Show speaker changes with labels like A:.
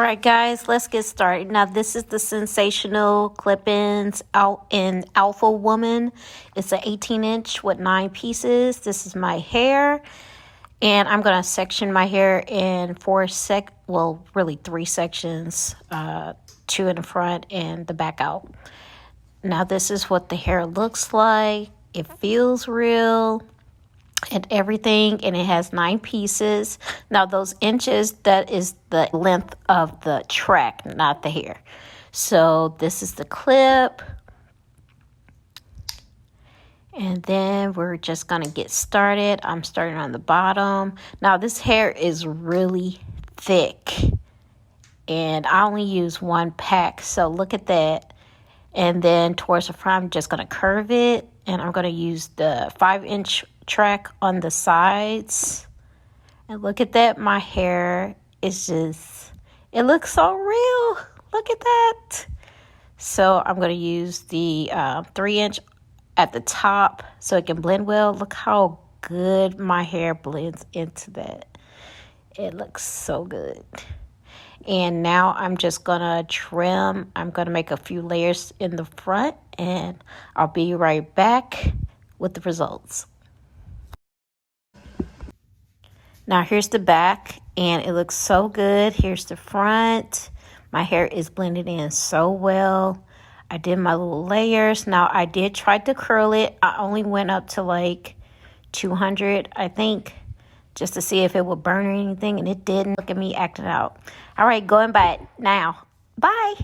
A: right, guys, let's get started. Now, this is the Sensational Clip-Ins out in Alpha Woman. It's an 18-inch with 9 pieces. This is my hair, and I'm going to section my hair in 3 sections, 2 in the front and the back out. Now, this is what the hair looks like. It feels real and everything, and it has 9 pieces. Now those inches, that is the length of the track, not the hair. So this is the clip, and then we're just gonna get started. I'm starting on the bottom. Now this hair is really thick, and I only use 1 pack, so look at that. And then towards the front, I'm just gonna curve it, and I'm gonna use the 5-inch track on the sides. And look at that, my hair is just, it looks so real. Look at that. So I'm going to use the 3-inch at the top so it can blend well. Look how good my hair blends into that. It looks so good. And now I'm just going to trim. I'm going to make a few layers in the front, and I'll be right back with the results. Now here's the back, and it looks so good. Here's the front. My hair is blended in so well. I did my little layers. Now I did try to curl it. I only went up to like 200, I think, just to see if it would burn or anything, and it didn't. Look at me acting out. All right, going back now. Bye.